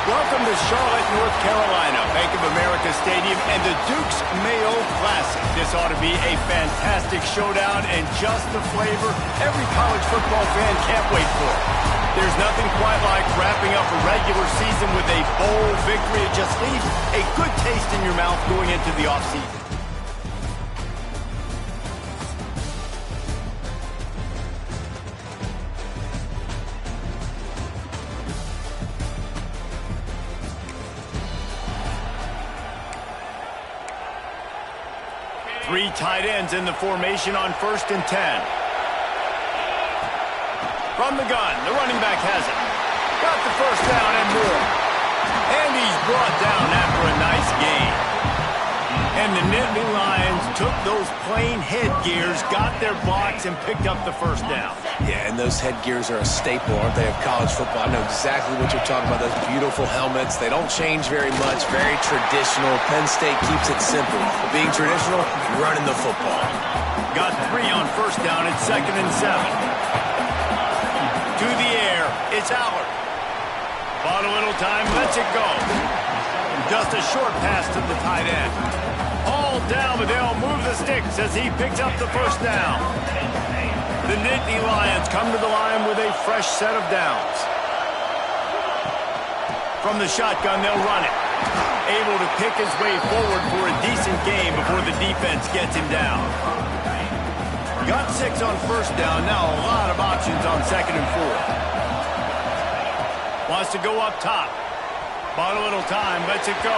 Welcome to Charlotte, North Carolina, Bank of America Stadium, and the Duke's Mayo Classic. This ought to be a fantastic showdown and just the flavor every college football fan can't wait for. There's nothing quite like wrapping up a regular season with a bowl victory. It just leaves a good taste in your mouth going into the offseason. Three tight ends in the formation on 1st and 10. From the gun, the running back has it. Got the first down and more. And he's brought down after a nice gain. And the Nittany Lions took those plain headgears, got their blocks, and picked up the first down. Yeah, and those headgears are a staple, aren't they, of college football? I know exactly what you're talking about, those beautiful helmets. They don't change very much, very traditional. Penn State keeps it simple. Being traditional, running the football. Got 3 on 1st down at 2nd and 7. To the air, it's Allard. Bought a little time, lets it go. Just a short pass to the tight end. All down, but they'll move the sticks as he picks up the first down. The Nittany Lions come to the line with a fresh set of downs. From the shotgun, they'll run it. Able to pick his way forward for a decent gain before the defense gets him down. Got 6 on 1st down, now a lot of options on 2nd and 4. Wants to go up top. Bought a little time, lets it go.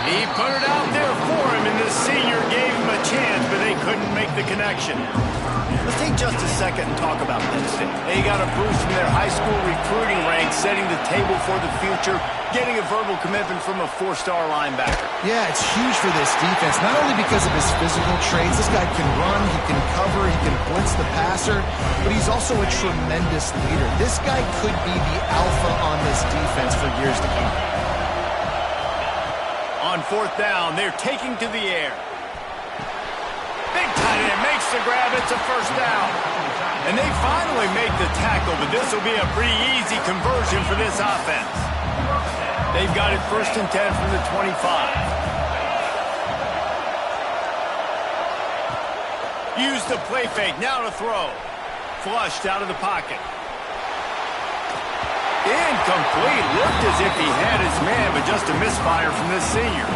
He put it out there for him, and the senior gave him a chance, but they couldn't make the connection. Let's take just a second and talk about Penn State. They got a boost from their high school recruiting ranks, setting the table for the future, getting a verbal commitment from a 4-star linebacker. Yeah, it's huge for this defense, not only because of his physical traits. This guy can run, he can cover, he can blitz the passer, but he's also a tremendous leader. This guy could be the alpha on this defense for years to come. On 4th down, they're taking to the air. Big tight end makes the grab. It's a first down. And they finally make the tackle, but this will be a pretty easy conversion for this offense. They've got it 1st and 10 from the 25. Use the play fake. Now to throw. Flushed out of the pocket. Incomplete. Looked as if he had his man, but just a misfire from this senior.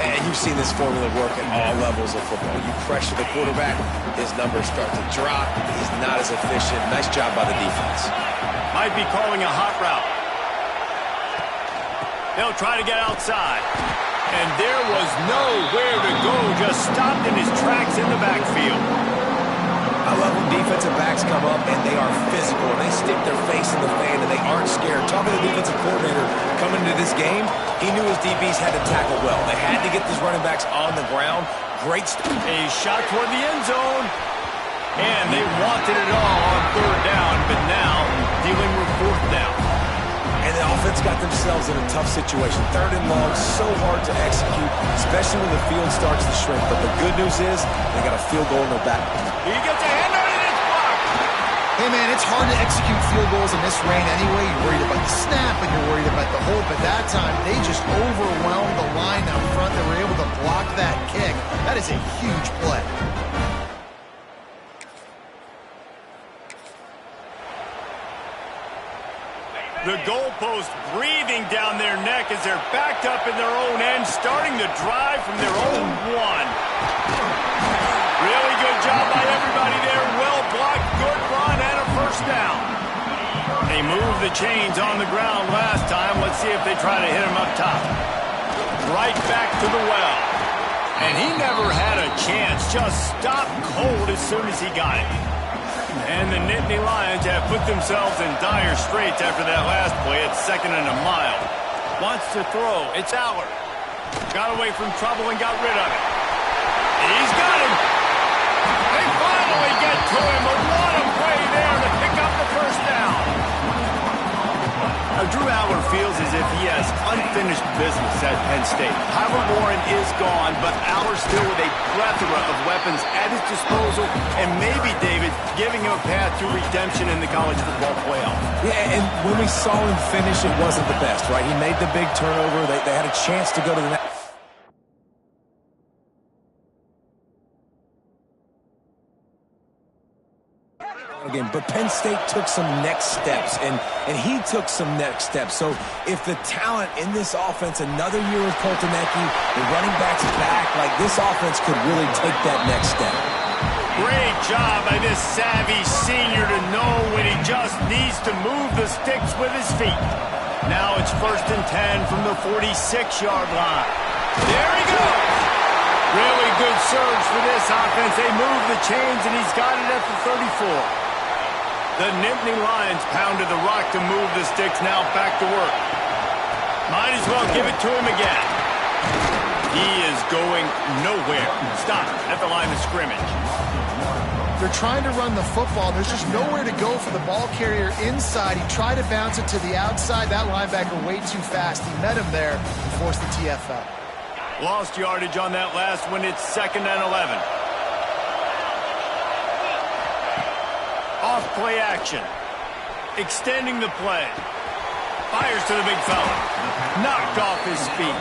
And you've seen this formula work at all levels of football. You pressure the quarterback, his numbers start to drop. He's not as efficient. Nice job by the defense. Might be calling a hot route. They'll try to get outside. And there was nowhere to go. Just stopped in his tracks in the backfield. I love when defensive backs come up and they are physical and they stick their face in the fan and they aren't scared. Talking to the defensive coordinator coming into this game, he knew his DBs had to tackle well. They had to get these running backs on the ground. Great stuff. A shot toward the end zone. And they wanted it all on 3rd down, but now dealing with 4th down. And the offense got themselves in a tough situation. 3rd and long, so hard to execute, especially when the field starts to shrink. But the good news is they got a field goal in their back. He gets a hand on it, it's blocked. Hey, man, it's hard to execute field goals in this rain anyway. You're worried about the snap and you're worried about the hold. But that time, they just overwhelmed the line out front. They were able to block that kick. That is a huge play. The goalpost breathing down their neck as they're backed up in their own end, starting the drive from their own 1. Really good job by everybody there. Well blocked, good run, and a first down. They moved the chains on the ground last time. Let's see if they try to hit him up top. Right back to the well. And he never had a chance. Just stopped cold as soon as he got it. And the Nittany Lions have put themselves in dire straits after that last play at 2nd and a mile. Wants to throw. It's Allard. Got away from trouble and got rid of it. He's got him. They finally get to him. But what a play there to pick up the first down. Now, Drew Allard feels as if he has unfinished business at Penn State. Kyler Warren is gone, but Allar's still with a plethora of weapons at his disposal, and maybe, David, giving him a path to redemption in the college football playoff. Yeah, and when we saw him finish, it wasn't the best, right? He made the big turnover. They had a chance to go to the next. Game, but Penn State took some next steps, and he took some next steps. So if the talent in this offense, another year with Poltonecki, the running backs back, like this offense could really take that next step. Great job by this savvy senior to know when he just needs to move the sticks with his feet. Now it's 1st and 10 from the 46-yard line. There he goes. Really good surge for this offense. They move the chains, and he's got it at the 34. The Nittany Lions pounded the rock to move the sticks, now back to work. Might as well give it to him again. He is going nowhere. Stop at the line of scrimmage. They're trying to run the football. There's just nowhere to go for the ball carrier inside. He tried to bounce it to the outside. That linebacker way too fast. He met him there and forced the TFL. Lost yardage on that last one. It's 2nd and 11. Off play action. Extending the play. Fires to the big fella. Knocked off his feet.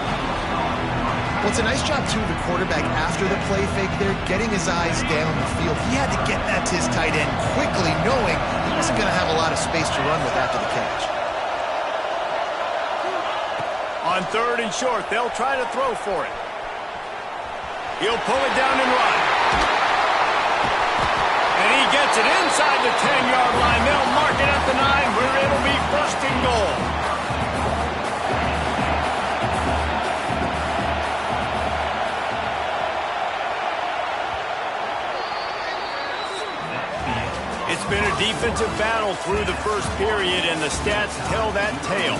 Well, it's a nice job, too, the quarterback after the play fake there, getting his eyes down the field. He had to get that to his tight end quickly, knowing he wasn't going to have a lot of space to run with after the catch. On 3rd and short, they'll try to throw for it. He'll pull it down and run. And he gets it inside the 10-yard line. They'll mark it at the 9, where it'll be 1st and goal. It's been a defensive battle through the first period, and the stats tell that tale.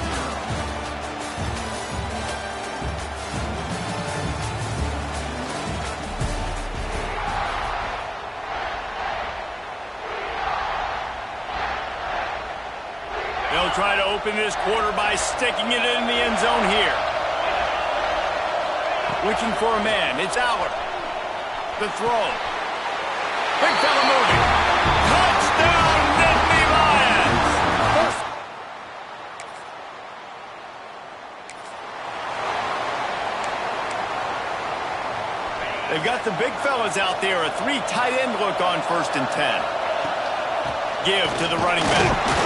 They'll try to open this quarter by sticking it in the end zone here. Looking for a man. It's Aller. The throw. Big fella moving. Touchdown, Nittany Lions! They've got the big fellas out there. A 3 tight end look on 1st and 10. Give to the running back.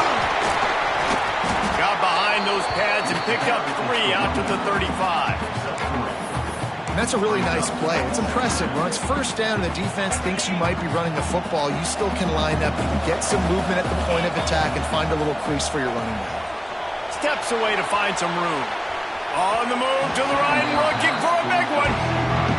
Got behind those pads and picked up 3 out to the 35. And that's a really nice play. It's impressive. When it's 1st down and the defense thinks you might be running the football, you still can line up. You can get some movement at the point of attack and find a little crease for your running back. Steps away to find some room. On the move to the right, looking for a big one.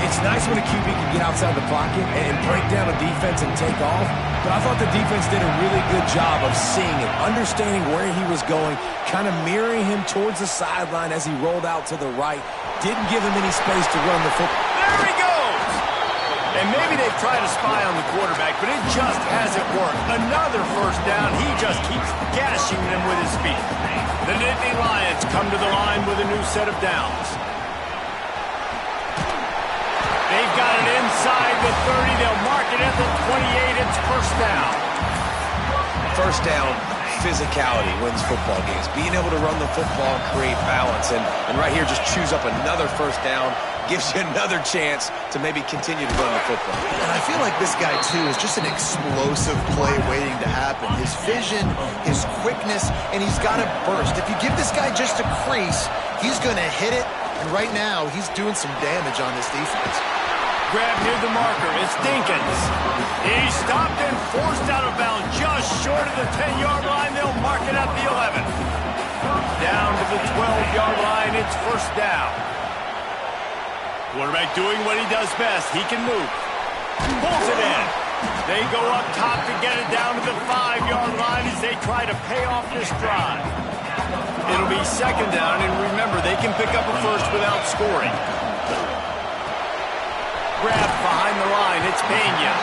It's nice when a QB can get outside the pocket and break down a defense and take off, but I thought the defense did a really good job of seeing it, understanding where he was going, kind of mirroring him towards the sideline as he rolled out to the right. Didn't give him any space to run the football. There he goes! And maybe they've tried to spy on the quarterback, but it just hasn't worked. Another 1st down. He just keeps gashing them with his feet. The Nittany Lions come to the line with a new set of downs. They've got it inside the 30. They'll mark it at the 28. It's 1st down. 1st down, physicality wins football games. Being able to run the football and create balance. And right here, just choose up another 1st down. Gives you another chance to maybe continue to run the football. And I feel like this guy, too, is just an explosive play waiting to happen. His vision, his quickness, and he's got a burst. If you give this guy just a crease, he's going to hit it. And right now, he's doing some damage on this defense. Grab near the marker. It's Dinkins. He's stopped and forced out of bounds just short of the 10-yard line. They'll mark it at the 11. Down to the 12-yard line. It's 1st down. Quarterback doing what he does best. He can move. Pulls it in. They go up top to get it down to the 5-yard line as they try to pay off this drive. It'll be 2nd down, and remember, they can pick up a 1st without scoring. Grabbed behind the line. It's Pena.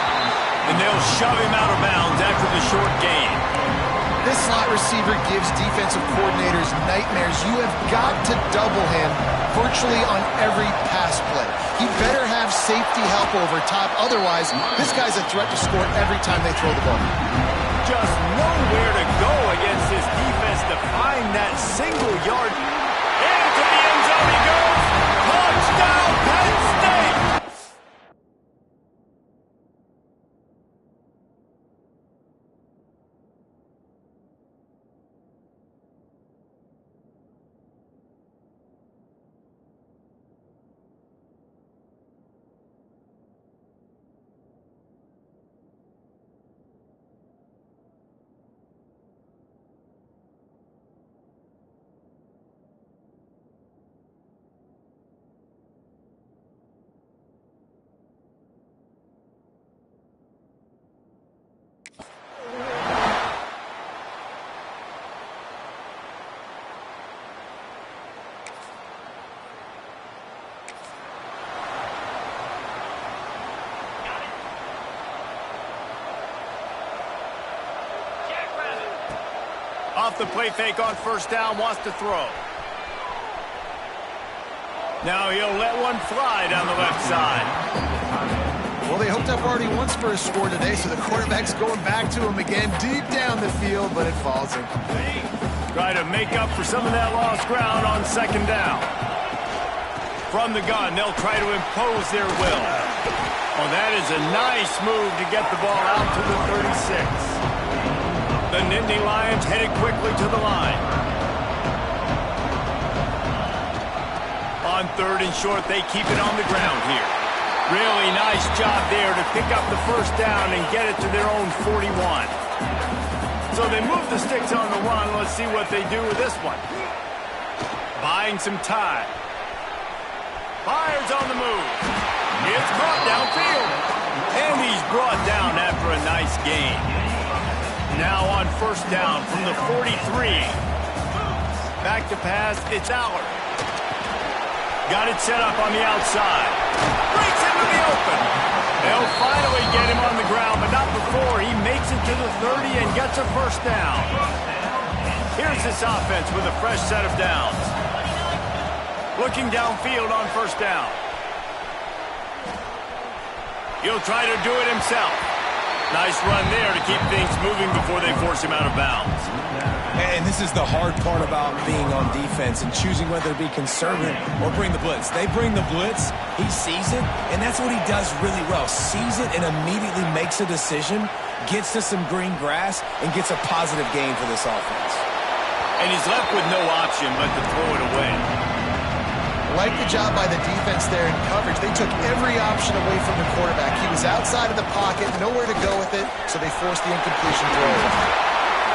And they'll shove him out of bounds after the short gain. This slot receiver gives defensive coordinators nightmares. You have got to double him virtually on every pass play. He better have safety help over top. Otherwise, this guy's a threat to score every time they throw the ball. Just nowhere to go against this defense to find that single yard. Into the end zone he goes. Touchdown, Penn State! Off the play fake on first down, wants to throw. Now he'll let one fly down the left side. Well, they hooked up already once for a score today, so the quarterback's going back to him again deep down the field, but it falls in. Try to make up for some of that lost ground on second down. From the gun, they'll try to impose their will. Oh, that is a nice move to get the ball out to the 36. The Nittany Lions headed quickly to the line. On third and short, they keep it on the ground here. Really nice job there to pick up the first down and get it to their own 41. So they move the sticks on the run. Let's see what they do with this one. Buying some time. Fires on the move. It's caught downfield. And he's brought down after a nice gain. Now on first down from the 43. Back to pass, it's Aller. Got it set up on the outside. Breaks into the open. They'll finally get him on the ground, but not before he makes it to the 30 and gets a first down. Here's this offense with a fresh set of downs. Looking downfield on first down. He'll try to do it himself. Nice run there to keep things moving before they force him out of bounds. And this is the hard part about being on defense and choosing whether to be conservative or bring the blitz. They bring the blitz, he sees it, and that's what he does really well. Sees it and immediately makes a decision, gets to some green grass, and gets a positive gain for this offense. And he's left with no option but to throw it away. Like the job by the defense there in coverage. They took every option away from the quarterback. He was outside of the pocket, nowhere to go with it, so they forced the incompletion throw.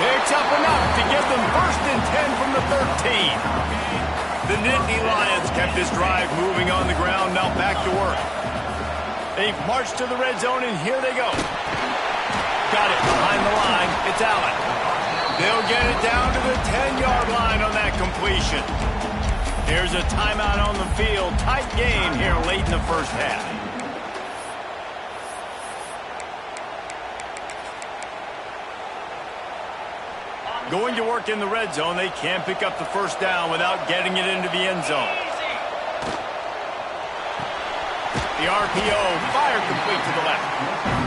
Picks up enough to give them first and 10 from the 13. The Nittany Lions kept this drive moving on the ground, now back to work. They've marched to the red zone, and here they go. Got it behind the line. It's Allen. They'll get it down to the 10-yard line on that completion. Here's a timeout on the field. Tight game here late in the first half. Going to work in the red zone. They can't pick up the first down without getting it into the end zone. The RPO, fire complete to the left.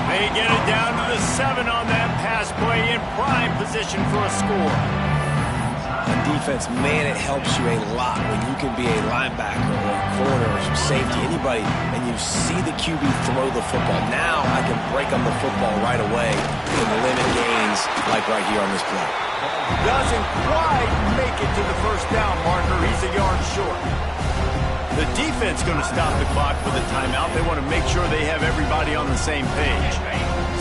They get it down to the 7 on that pass play, in prime position for a score. On defense, man, it helps you a lot when you can be a linebacker or a corner or some safety, anybody, and you see the QB throw the football. Now I can break on the football right away and limit gains like right here on this play. Doesn't quite make it to the first down marker. He's a yard short. The defense going to stop the clock with a timeout. They want to make sure they have everybody on the same page.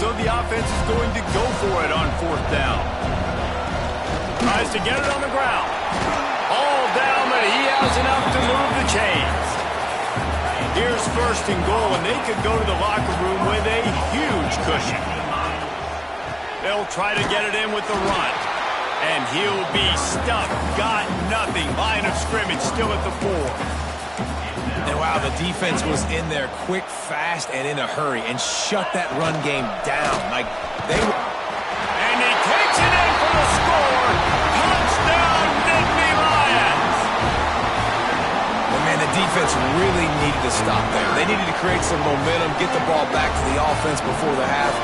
So the offense is going to go for it on fourth down. Tries to get it on the ground. All down, but he has enough to move the chains. Here's first and goal, and they could go to the locker room with a huge cushion. They'll try to get it in with the run. And he'll be stuck. Got nothing. Line of scrimmage still at the 4. And wow, the defense was in there quick, fast, and in a hurry and shut that run game down. Like they were. And he takes it in for the score. Touchdown, Nittany Lions! And man, the defense really needed to stop there. They needed to create some momentum, get the ball back to the offense before the half.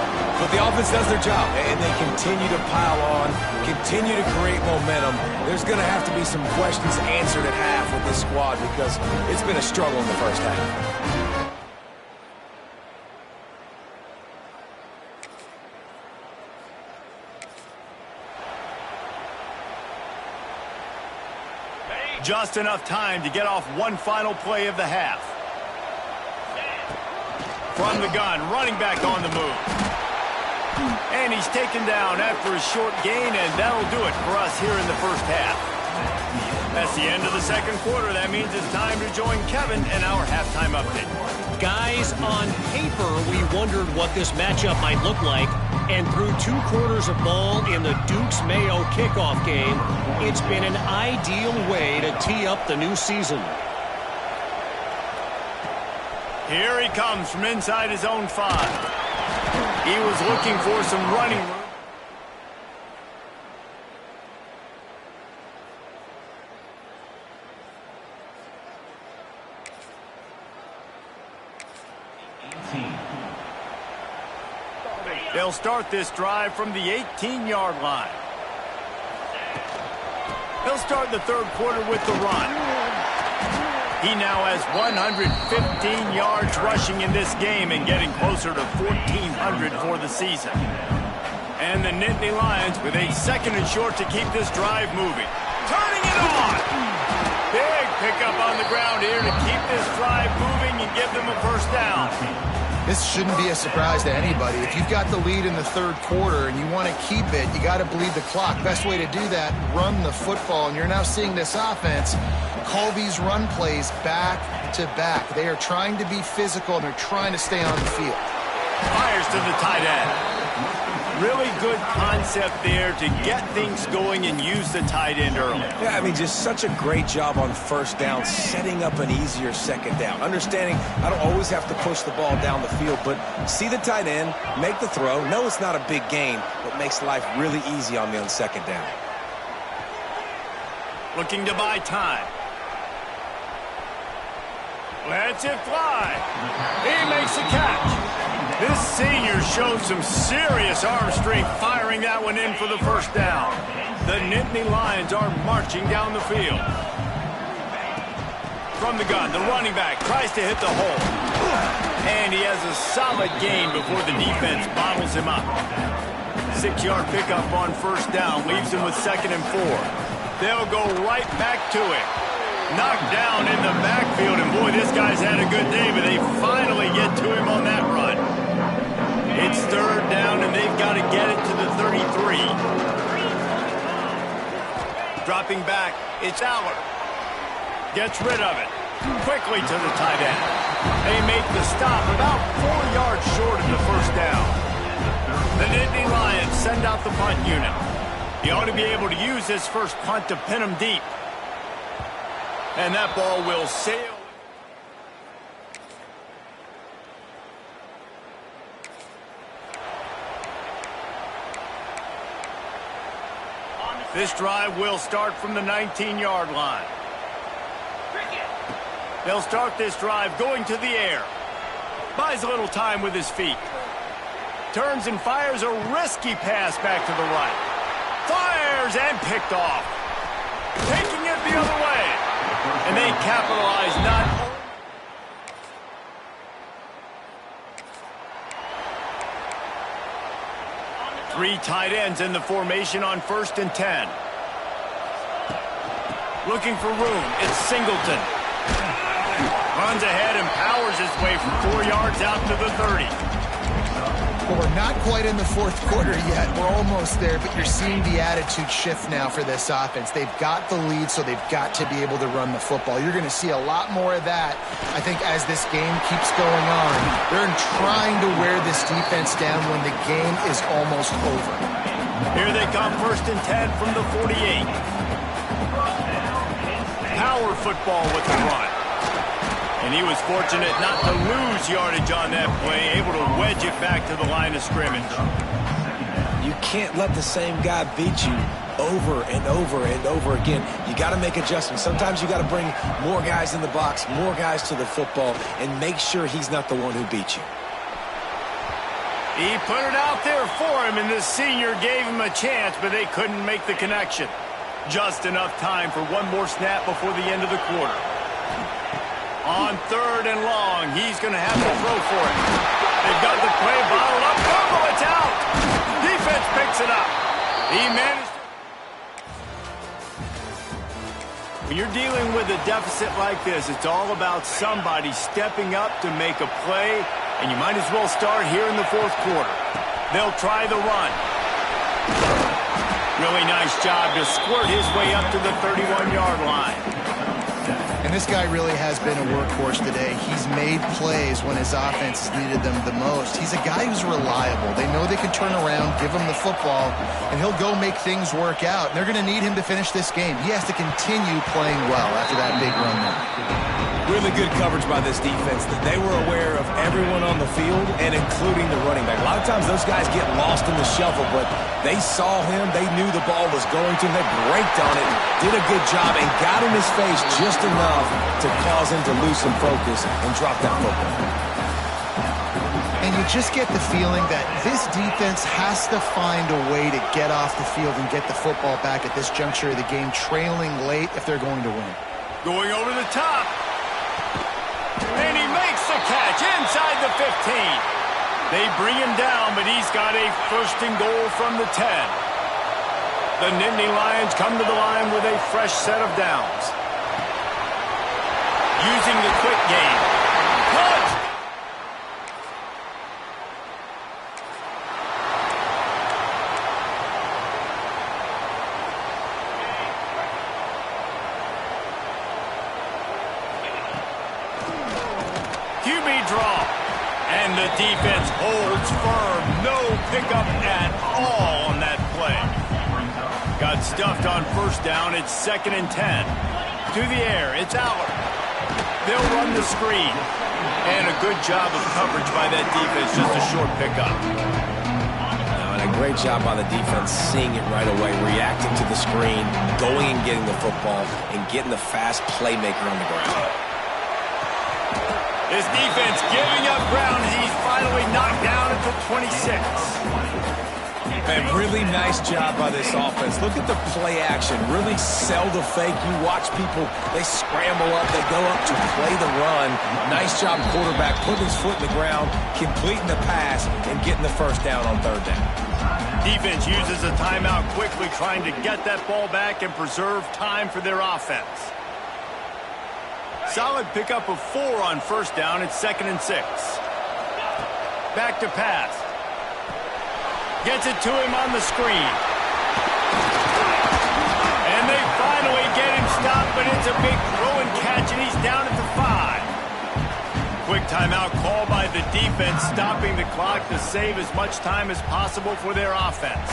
But the offense does their job, and they continue to pile on, continue to create momentum. There's going to have to be some questions answered at half with this squad because it's been a struggle in the first half. Just enough time to get off one final play of the half. From the gun, running back on the move. And he's taken down after a short gain, and that'll do it for us here in the first half. That's the end of the second quarter. That means it's time to join Kevin in our halftime update. Guys, on paper, we wondered what this matchup might look like. And through 2 quarters of ball in the Dukes-Mayo kickoff game, it's been an ideal way to tee up the new season. Here he comes from inside his own 5. He was looking for some running room. They'll start this drive from the 18-yard line. They'll start the third quarter with the run. He now has 115 yards rushing in this game and getting closer to 1,400 for the season. And the Nittany Lions with a second and short to keep this drive moving. Turning it on! Big pickup on the ground here to keep this drive moving and give them a first down. This shouldn't be a surprise to anybody. If you've got the lead in the third quarter and you want to keep it, you got to bleed the clock. Best way to do that, run the football. And you're now seeing this offense call these run plays back to back. They are trying to be physical, and they're trying to stay on the field. Fires to the tight end. Really good concept there to get things going and use the tight end early. Yeah, I mean, just such a great job on first down, setting up an easier second down. Understanding I don't always have to push the ball down the field, but see the tight end, make the throw. No, it's not a big gain, but makes life really easy on me on second down. Looking to buy time. Lets it fly. He makes the catch. This senior showed some serious arm strength firing that one in for the first down. The Nittany Lions are marching down the field. From the gun, the running back tries to hit the hole. And he has a solid gain before the defense bottles him up. 6-yard pickup on first down leaves him with 2nd and 4. They'll go right back to it. Knocked down in the backfield, and boy, this guy's had a good day, but they finally get to him on that run. It's third down, and they've got to get it to the 33. Dropping back, it's Aller. Gets rid of it. Quickly to the tight end. They make the stop about 4 yards short of the first down. The Nittany Lions send out the punt unit. He ought to be able to use his first punt to pin him deep. And that ball will sail. This drive will start from the 19-yard line. They'll start this drive going to the air. Buys a little time with his feet. Turns and fires a risky pass back to the right. Fires and picked off. Taking it the other way. And they capitalize not only. Three tight ends in the formation on 1st and 10. Looking for room. It's Singleton. Runs ahead and powers his way for 4 yards out to the 30. Well, we're not quite in the fourth quarter yet. We're almost there, but you're seeing the attitude shift now for this offense. They've got the lead, so they've got to be able to run the football. You're going to see a lot more of that, I think, as this game keeps going on. They're trying to wear this defense down when the game is almost over. Here they come, 1st and 10 from the 48. Power football with the run. And he was fortunate not to lose yardage on that play, able to wedge it back to the line of scrimmage. You can't let the same guy beat you over and over and over again. You got to make adjustments. Sometimes you got to bring more guys in the box, more guys to the football, and make sure he's not the one who beat you. He put it out there for him, and this senior gave him a chance, but they couldn't make the connection. Just enough time for one more snap before the end of the quarter. On 3rd and long, he's going to have to throw for it. They've got the play bottled up. Oh, it's out! Defense picks it up. He managed to... When you're dealing with a deficit like this, it's all about somebody stepping up to make a play, and you might as well start here in the 4th quarter. They'll try the run. Really nice job to squirt his way up to the 31-yard line. And this guy really has been a workhorse today. He's made plays when his offense has needed them the most. He's a guy who's reliable. They know they can turn around, give him the football, and he'll go make things work out. And they're going to need him to finish this game. He has to continue playing well after that big run there. Really good coverage by this defense. They were aware of everyone on the field and including the running back. A lot of times those guys get lost in the shuffle, but they saw him. They knew the ball was going to him. They braked on it, did a good job, and got in his face just enough to cause him to lose some focus and drop that football. And you just get the feeling that this defense has to find a way to get off the field and get the football back at this juncture of the game, trailing late if they're going to win. Going over the top. And he makes the catch inside the 15. They bring him down, but he's got a 1st and goal from the 10. The Nittany Lions come to the line with a fresh set of downs. Using the quick game. Touch! QB draw. And the defense holds firm. No pickup at all on that play. Got stuffed on 1st down. It's 2nd and 10. To the air. It's Aller. They'll run the screen. And a good job of coverage by that defense. Just a short pickup. And a great job by the defense seeing it right away, reacting to the screen, going and getting the football, and getting the fast playmaker on the ground. His defense giving up ground as he's finally knocked down at the 26. And really nice job by this offense. Look at the play action. Really sell the fake. You watch people, they scramble up, they go up to play the run. Nice job, quarterback, putting his foot in the ground, completing the pass, and getting the 1st down on 3rd down. Defense uses a timeout quickly, trying to get that ball back and preserve time for their offense. Solid pickup of 4 on 1st down. It's 2nd and 6. Back to pass. Gets it to him on the screen. And they finally get him stopped, but it's a big throw and catch, and he's down at the 5. Quick timeout call by the defense, stopping the clock to save as much time as possible for their offense.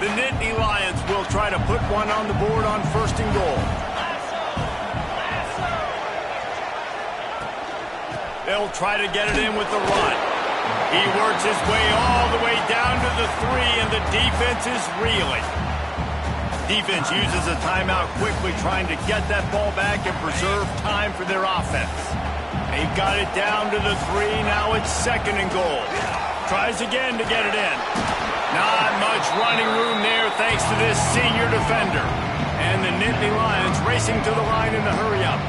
The Nittany Lions will try to put one on the board on 1st and goal. They'll try to get it in with the run. He works his way all the way down to the 3, and the defense is reeling. Defense uses a timeout quickly, trying to get that ball back and preserve time for their offense. They've got it down to the 3. Now it's 2nd and goal. Tries again to get it in. Not much running room there thanks to this senior defender. And the Nittany Lions racing to the line in the hurry-up.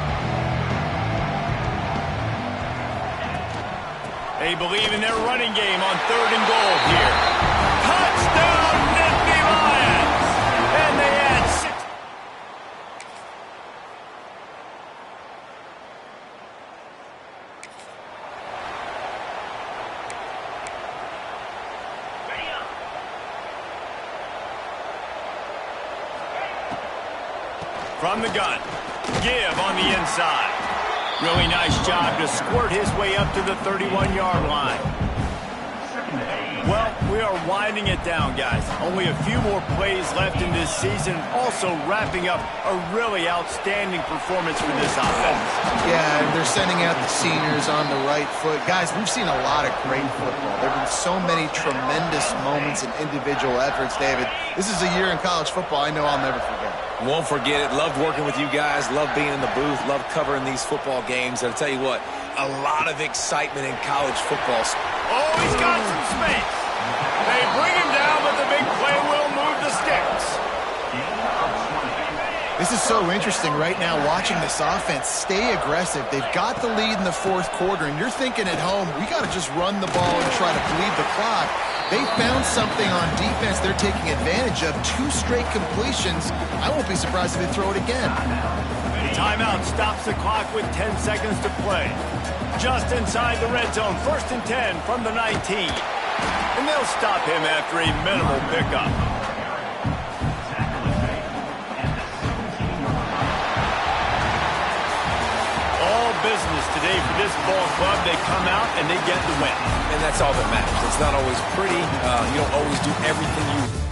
They believe in their running game on 3rd and goal here. Touchdown, Nittany Lions! And they add 6. From the gun, give on the inside. Really nice job to squirt his way up to the 31-yard line. Well, We are winding it down, guys. Only a few more plays left in this season. Also wrapping up a really outstanding performance for this offense. Yeah, and they're sending out the seniors on the right foot. Guys, we've seen a lot of great football. There have been so many tremendous moments and individual efforts, David. This is a year in college football I know I'll never forget. Won't forget it. Loved working with you guys. Loved being in the booth. Loved covering these football games. And I'll tell you what, a lot of excitement in college football. Oh, he's got some space. They bring him down, but the big play will move the sticks. This is so interesting right now watching this offense stay aggressive. They've got the lead in the fourth quarter, and you're thinking at home, we got to just run the ball and try to bleed the clock. They found something on defense they're taking advantage of. 2 straight completions. I won't be surprised if they throw it again. The timeout stops the clock with 10 seconds to play. Just inside the red zone, 1st and 10 from the 19. And they'll stop him after a minimal pickup. All business today for this ball club. They come out and they get the win. And that's all that matters. It's not always pretty. You don't always do everything you